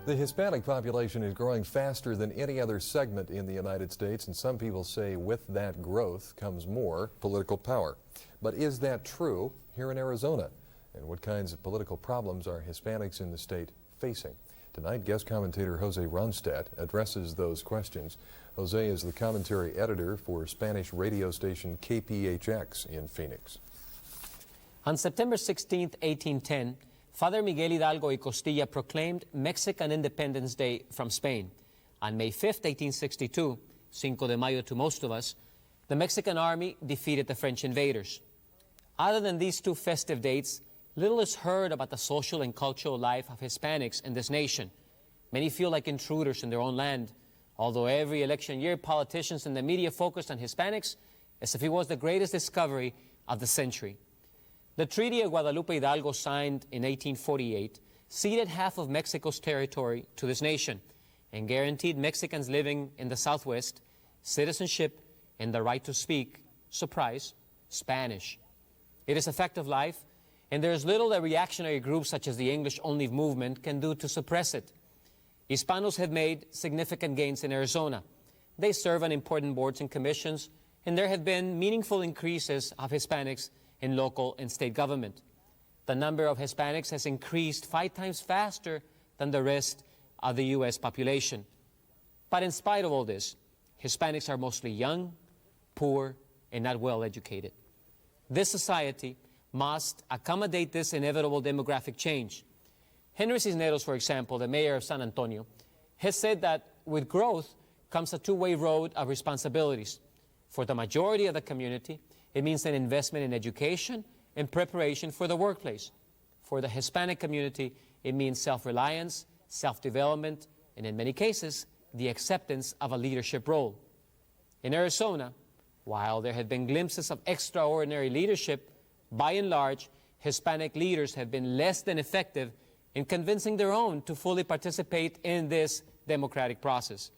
The Hispanic population is growing faster than any other segment in the United States, and some people say with that growth comes more political power. But is that true here in Arizona? And what kinds of political problems are Hispanics in the state facing? Tonight, guest commentator Jose Ronstadt addresses those questions. Jose is the commentary editor for Spanish radio station KPHX in Phoenix. On September 16, 1810, Father Miguel Hidalgo y Costilla proclaimed Mexican Independence Day from Spain. On May 5, 1862, Cinco de Mayo to most of us, the Mexican army defeated the French invaders. Other than these two festive dates, little is heard about the social and cultural life of Hispanics in this nation. Many feel like intruders in their own land, although every election year politicians and the media focused on Hispanics as if it was the greatest discovery of the century. The Treaty of Guadalupe Hidalgo, signed in 1848, ceded half of Mexico's territory to this nation and guaranteed Mexicans living in the Southwest citizenship and the right to speak, surprise, Spanish. It is a fact of life, and there is little that reactionary groups such as the English-only movement can do to suppress it. Hispanos have made significant gains in Arizona. They serve on important boards and commissions, and there have been meaningful increases of Hispanics in local and state government. The number of Hispanics has increased 5 times faster than the rest of the U.S. population. But in spite of all this, Hispanics are mostly young, poor, and not well educated. This society must accommodate this inevitable demographic change. Henry Cisneros, for example, the mayor of San Antonio, has said that with growth comes a two-way road of responsibilities. For the majority of the community, it means an investment in education and preparation for the workplace. For the Hispanic community, it means self-reliance, self-development, and in many cases, the acceptance of a leadership role. In Arizona, while there have been glimpses of extraordinary leadership, by and large, Hispanic leaders have been less than effective in convincing their own to fully participate in this democratic process.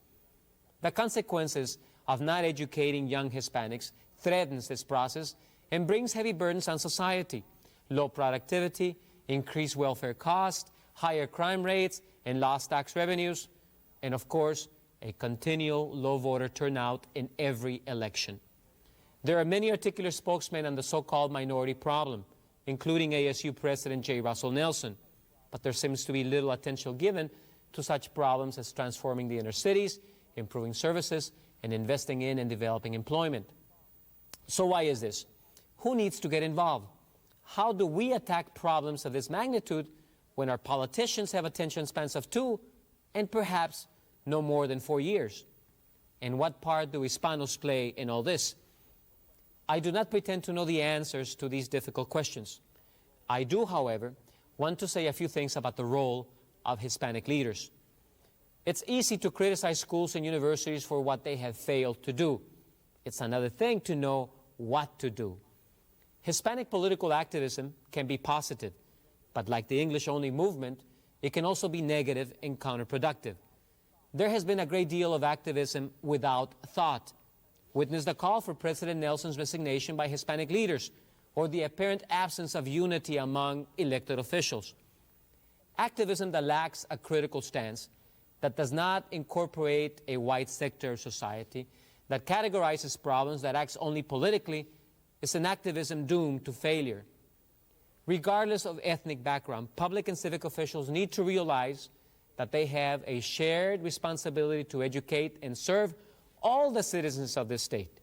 The consequences of not educating young Hispanics threatens this process and brings heavy burdens on society: low productivity, increased welfare costs, higher crime rates, and lost tax revenues, and of course, a continual low voter turnout in every election. There are many articulate spokesmen on the so-called minority problem, including ASU President J. Russell Nelson, but there seems to be little attention given to such problems as transforming the inner cities, improving services, and investing in and developing employment. So why is this? Who needs to get involved? How do we attack problems of this magnitude when our politicians have attention spans of 2 and perhaps no more than 4 years? And what part do Hispanos play in all this? I do not pretend to know the answers to these difficult questions. I do, however, want to say a few things about the role of Hispanic leaders. It's easy to criticize schools and universities for what they have failed to do. It's another thing to know what to do. Hispanic political activism can be positive, but like the English-only movement, it can also be negative and counterproductive. There has been a great deal of activism without thought. Witness the call for President Nelson's resignation by Hispanic leaders, or the apparent absence of unity among elected officials. Activism that lacks a critical stance, that does not incorporate a wide sector of society, that categorizes problems, that acts only politically, is an activism doomed to failure. Regardless of ethnic background, public and civic officials need to realize that they have a shared responsibility to educate and serve all the citizens of this state.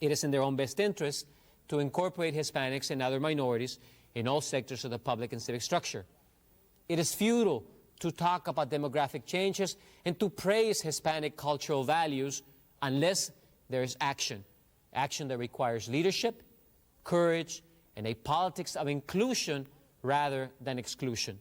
It is in their own best interest to incorporate Hispanics and other minorities in all sectors of the public and civic structure. It is futile to talk about demographic changes and to praise Hispanic cultural values unless there is action. Action that requires leadership, courage, and a politics of inclusion rather than exclusion.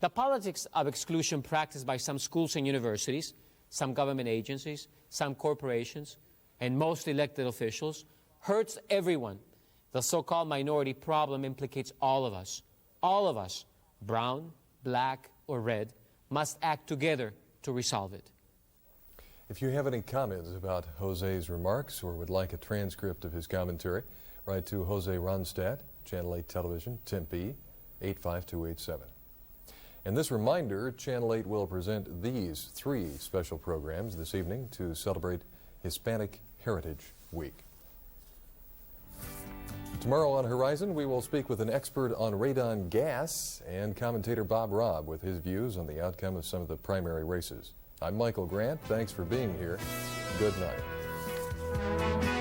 The politics of exclusion practiced by some schools and universities, some government agencies, some corporations, and most elected officials hurts everyone. The so-called minority problem implicates all of us. All of us, brown, black, or red, must act together to resolve it. If you have any comments about Jose's remarks or would like a transcript of his commentary, write to Jose Ronstadt, Channel 8 Television, Tempe, 85287. And this reminder, Channel 8 will present these 3 special programs this evening to celebrate Hispanic Heritage Week. Tomorrow on Horizon, we will speak with an expert on radon gas and commentator Bob Robb with his views on the outcome of some of the primary races. I'm Michael Grant. Thanks for being here. Good night.